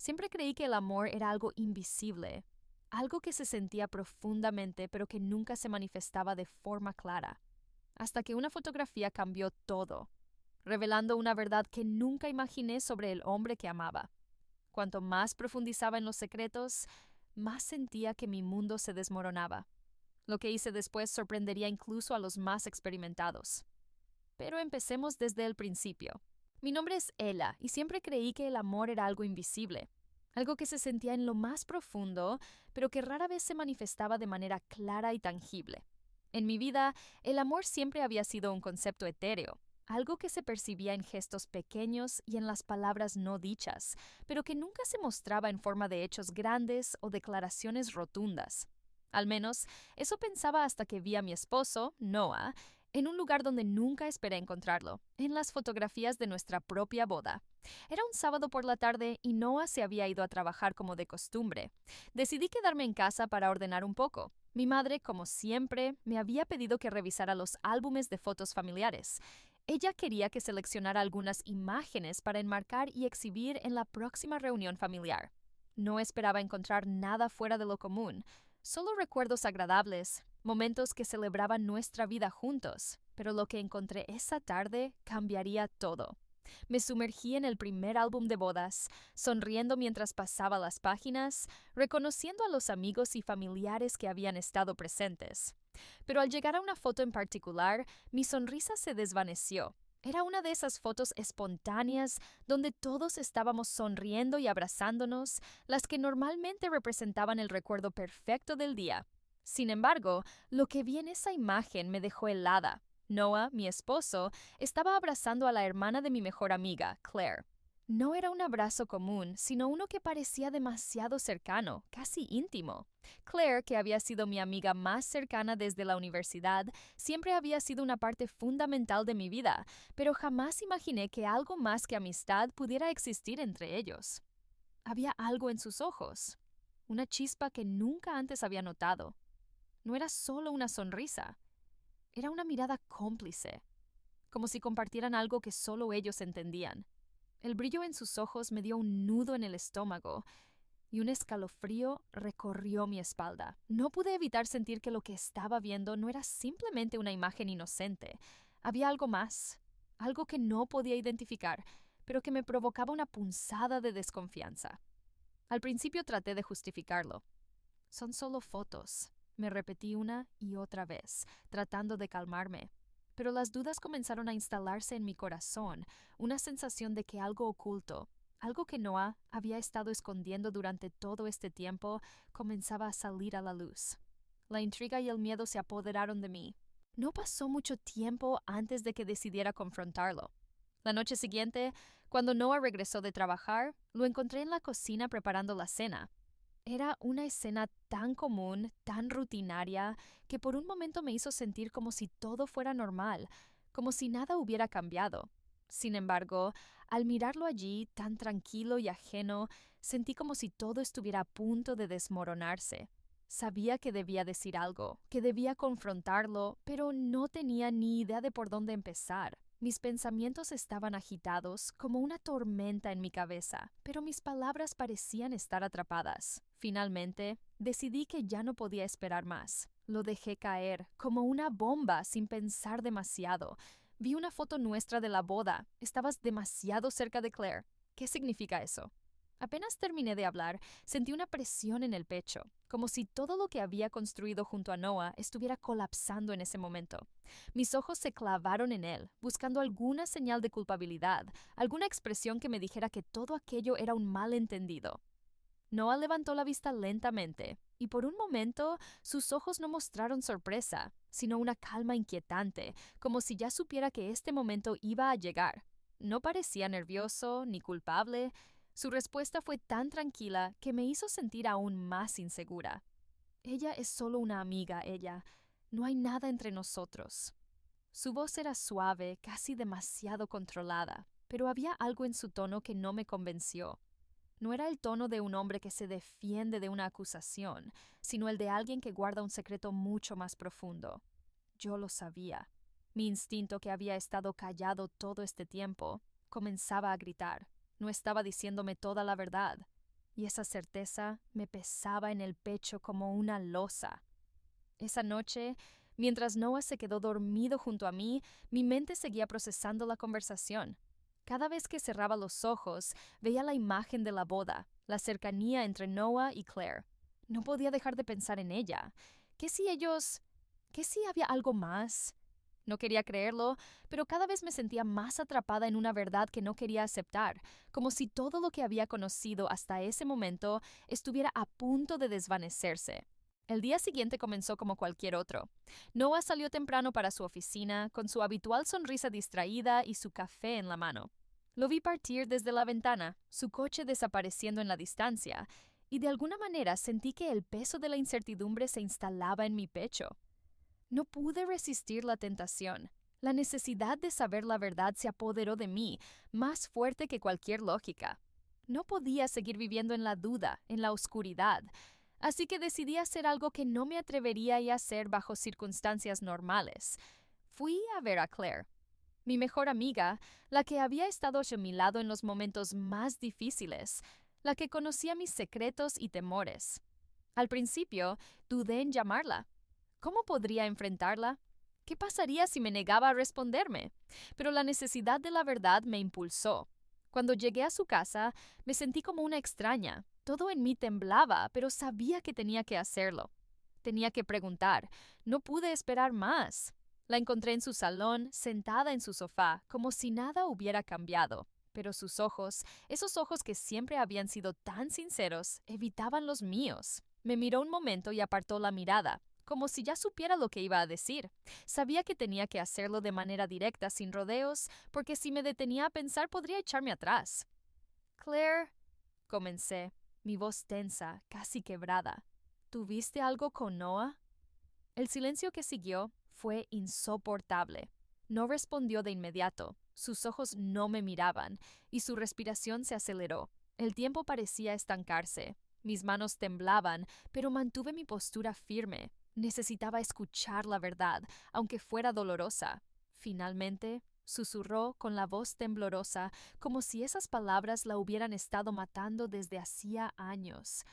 Siempre creí que el amor era algo invisible, algo que se sentía profundamente pero que nunca se manifestaba de forma clara. Hasta que una fotografía cambió todo, revelando una verdad que nunca imaginé sobre el hombre que amaba. Cuanto más profundizaba en los secretos, más sentía que mi mundo se desmoronaba. Lo que hice después sorprendería incluso a los más experimentados. Pero empecemos desde el principio. Mi nombre es Ella y siempre creí que el amor era algo invisible, algo que se sentía en lo más profundo, pero que rara vez se manifestaba de manera clara y tangible. En mi vida, el amor siempre había sido un concepto etéreo, algo que se percibía en gestos pequeños y en las palabras no dichas, pero que nunca se mostraba en forma de hechos grandes o declaraciones rotundas. Al menos, eso pensaba hasta que vi a mi esposo, Noah, en un lugar donde nunca esperé encontrarlo, en las fotografías de nuestra propia boda. Era un sábado por la tarde y Noah se había ido a trabajar como de costumbre. Decidí quedarme en casa para ordenar un poco. Mi madre, como siempre, me había pedido que revisara los álbumes de fotos familiares. Ella quería que seleccionara algunas imágenes para enmarcar y exhibir en la próxima reunión familiar. No esperaba encontrar nada fuera de lo común, solo recuerdos agradables, momentos que celebraban nuestra vida juntos, pero lo que encontré esa tarde cambiaría todo. Me sumergí en el primer álbum de bodas, sonriendo mientras pasaba las páginas, reconociendo a los amigos y familiares que habían estado presentes. Pero al llegar a una foto en particular, mi sonrisa se desvaneció. Era una de esas fotos espontáneas donde todos estábamos sonriendo y abrazándonos, las que normalmente representaban el recuerdo perfecto del día. Sin embargo, lo que vi en esa imagen me dejó helada. Noah, mi esposo, estaba abrazando a la hermana de mi mejor amiga, Claire. No era un abrazo común, sino uno que parecía demasiado cercano, casi íntimo. Claire, que había sido mi amiga más cercana desde la universidad, siempre había sido una parte fundamental de mi vida, pero jamás imaginé que algo más que amistad pudiera existir entre ellos. Había algo en sus ojos, una chispa que nunca antes había notado. No era solo una sonrisa, era una mirada cómplice, como si compartieran algo que solo ellos entendían. El brillo en sus ojos me dio un nudo en el estómago y un escalofrío recorrió mi espalda. No pude evitar sentir que lo que estaba viendo no era simplemente una imagen inocente. Había algo más, algo que no podía identificar, pero que me provocaba una punzada de desconfianza. Al principio traté de justificarlo. Son solo fotos, me repetí una y otra vez, tratando de calmarme. Pero las dudas comenzaron a instalarse en mi corazón, una sensación de que algo oculto, algo que Noah había estado escondiendo durante todo este tiempo, comenzaba a salir a la luz. La intriga y el miedo se apoderaron de mí. No pasó mucho tiempo antes de que decidiera confrontarlo. La noche siguiente, cuando Noah regresó de trabajar, lo encontré en la cocina preparando la cena. Era una escena tan común, tan rutinaria, que por un momento me hizo sentir como si todo fuera normal, como si nada hubiera cambiado. Sin embargo, al mirarlo allí, tan tranquilo y ajeno, sentí como si todo estuviera a punto de desmoronarse. Sabía que debía decir algo, que debía confrontarlo, pero no tenía ni idea de por dónde empezar. Mis pensamientos estaban agitados como una tormenta en mi cabeza, pero mis palabras parecían estar atrapadas. Finalmente, decidí que ya no podía esperar más. Lo dejé caer, como una bomba, sin pensar demasiado. Vi una foto nuestra de la boda. Estabas demasiado cerca de Claire. ¿Qué significa eso? Apenas terminé de hablar, sentí una presión en el pecho, como si todo lo que había construido junto a Noah estuviera colapsando en ese momento. Mis ojos se clavaron en él, buscando alguna señal de culpabilidad, alguna expresión que me dijera que todo aquello era un malentendido. Noah levantó la vista lentamente, y por un momento sus ojos no mostraron sorpresa, sino una calma inquietante, como si ya supiera que este momento iba a llegar. No parecía nervioso ni culpable. Su respuesta fue tan tranquila que me hizo sentir aún más insegura. Ella es solo una amiga, ella. No hay nada entre nosotros. Su voz era suave, casi demasiado controlada, pero había algo en su tono que no me convenció. No era el tono de un hombre que se defiende de una acusación, sino el de alguien que guarda un secreto mucho más profundo. Yo lo sabía. Mi instinto, que había estado callado todo este tiempo, comenzaba a gritar. No estaba diciéndome toda la verdad. y esa certeza me pesaba en el pecho como una losa. Esa noche, mientras Noah se quedó dormido junto a mí, mi mente seguía procesando la conversación. Cada vez que cerraba los ojos, veía la imagen de la boda, la cercanía entre Noah y Claire. No podía dejar de pensar en ella. ¿Qué si ellos... ¿Qué si había algo más? No quería creerlo, pero cada vez me sentía más atrapada en una verdad que no quería aceptar, como si todo lo que había conocido hasta ese momento estuviera a punto de desvanecerse. El día siguiente comenzó como cualquier otro. Noah salió temprano para su oficina, con su habitual sonrisa distraída y su café en la mano. Lo vi partir desde la ventana, su coche desapareciendo en la distancia, y de alguna manera sentí que el peso de la incertidumbre se instalaba en mi pecho. No pude resistir la tentación. La necesidad de saber la verdad se apoderó de mí, más fuerte que cualquier lógica. No podía seguir viviendo en la duda, en la oscuridad, así que decidí hacer algo que no me atrevería a hacer bajo circunstancias normales. Fui a ver a Claire, mi mejor amiga, la que había estado a mi lado en los momentos más difíciles, la que conocía mis secretos y temores. Al principio, dudé en llamarla. ¿Cómo podría enfrentarla? ¿Qué pasaría si me negaba a responderme? Pero la necesidad de la verdad me impulsó. Cuando llegué a su casa, me sentí como una extraña. Todo en mí temblaba, pero sabía que tenía que hacerlo. Tenía que preguntar. No pude esperar más. La encontré en su salón, sentada en su sofá, como si nada hubiera cambiado. Pero sus ojos, esos ojos que siempre habían sido tan sinceros, evitaban los míos. Me miró un momento y apartó la mirada, como si ya supiera lo que iba a decir. Sabía que tenía que hacerlo de manera directa, sin rodeos, porque si me detenía a pensar podría echarme atrás. Claire, comencé, mi voz tensa, casi quebrada. ¿Tuviste algo con Noah? El silencio que siguió fue insoportable. No respondió de inmediato. Sus ojos no me miraban y su respiración se aceleró. El tiempo parecía estancarse. Mis manos temblaban, pero mantuve mi postura firme. Necesitaba escuchar la verdad, aunque fuera dolorosa. Finalmente, susurró con la voz temblorosa, como si esas palabras la hubieran estado matando desde hacía años.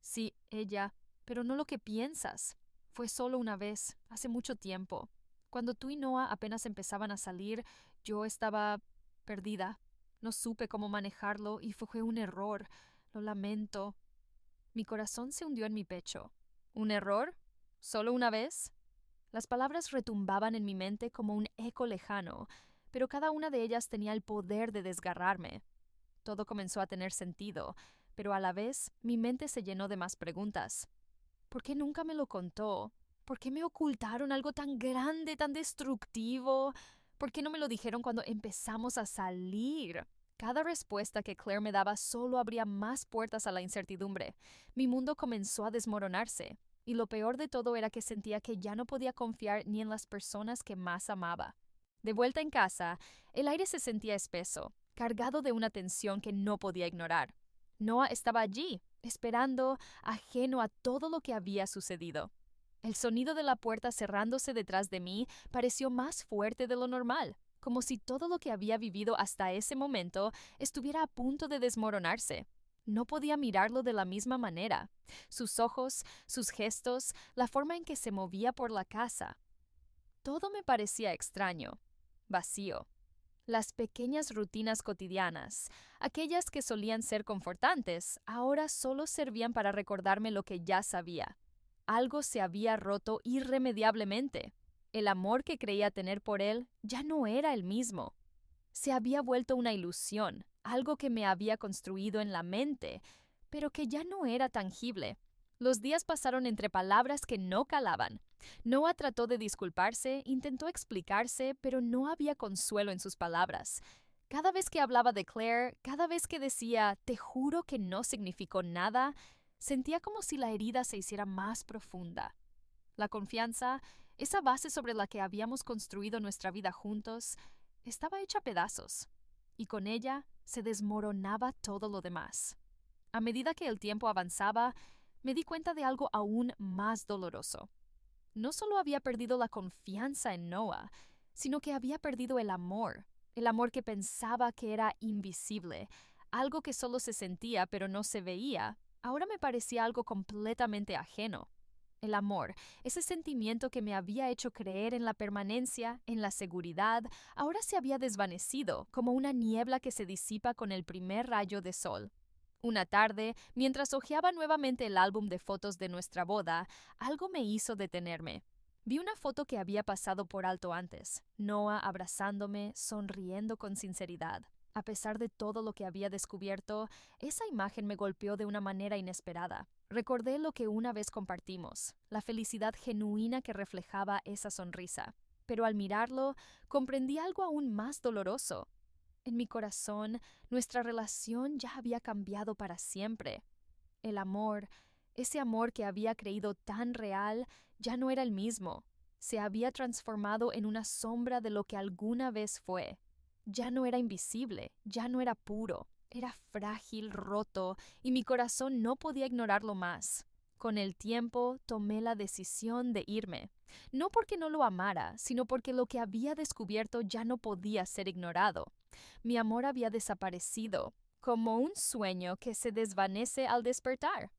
Sí, ella, pero no lo que piensas. Fue solo una vez, hace mucho tiempo. Cuando tú y Noah apenas empezaban a salir, yo estaba perdida. No supe cómo manejarlo y fue un error. Lo lamento. Mi corazón se hundió en mi pecho. ¿Un error? ¿Solo una vez? Las palabras retumbaban en mi mente como un eco lejano, pero cada una de ellas tenía el poder de desgarrarme. Todo comenzó a tener sentido, pero a la vez mi mente se llenó de más preguntas. ¿Por qué nunca me lo contó? ¿Por qué me ocultaron algo tan grande, tan destructivo? ¿Por qué no me lo dijeron cuando empezamos a salir? Cada respuesta que Claire me daba solo abría más puertas a la incertidumbre. Mi mundo comenzó a desmoronarse, y lo peor de todo era que sentía que ya no podía confiar ni en las personas que más amaba. De vuelta en casa, el aire se sentía espeso, cargado de una tensión que no podía ignorar. Noah estaba allí, esperando, ajeno a todo lo que había sucedido. El sonido de la puerta cerrándose detrás de mí pareció más fuerte de lo normal, como si todo lo que había vivido hasta ese momento estuviera a punto de desmoronarse. No podía mirarlo de la misma manera. Sus ojos, sus gestos, la forma en que se movía por la casa. Todo me parecía extraño, vacío. Las pequeñas rutinas cotidianas, aquellas que solían ser confortantes, ahora solo servían para recordarme lo que ya sabía. Algo se había roto irremediablemente. El amor que creía tener por él ya no era el mismo. Se había vuelto una ilusión, algo que me había construido en la mente, pero que ya no era tangible. Los días pasaron entre palabras que no calaban. Noah trató de disculparse, intentó explicarse, pero no había consuelo en sus palabras. Cada vez que hablaba de Claire, cada vez que decía, te juro que no significó nada, sentía como si la herida se hiciera más profunda. La confianza, esa base sobre la que habíamos construido nuestra vida juntos, estaba hecha a pedazos, y con ella se desmoronaba todo lo demás. A medida que el tiempo avanzaba, me di cuenta de algo aún más doloroso. No solo había perdido la confianza en Noah, sino que había perdido el amor que pensaba que era invisible, Algo que solo se sentía pero no se veía, ahora me parecía algo completamente ajeno. El amor, ese sentimiento que me había hecho creer en la permanencia, en la seguridad, ahora se había desvanecido como una niebla que se disipa con el primer rayo de sol. Una tarde, mientras hojeaba nuevamente el álbum de fotos de nuestra boda, algo me hizo detenerme. Vi una foto que había pasado por alto antes, Noah abrazándome, sonriendo con sinceridad. A pesar de todo lo que había descubierto, esa imagen me golpeó de una manera inesperada. Recordé lo que una vez compartimos, la felicidad genuina que reflejaba esa sonrisa. Pero al mirarlo, comprendí algo aún más doloroso. En mi corazón, nuestra relación ya había cambiado para siempre. El amor, ese amor que había creído tan real, ya no era el mismo. Se había transformado en una sombra de lo que alguna vez fue. Ya no era invisible, ya no era puro, era frágil, roto, y mi corazón no podía ignorarlo más. Con el tiempo tomé la decisión de irme, no porque no lo amara, sino porque lo que había descubierto ya no podía ser ignorado. Mi amor había desaparecido, como un sueño que se desvanece al despertar.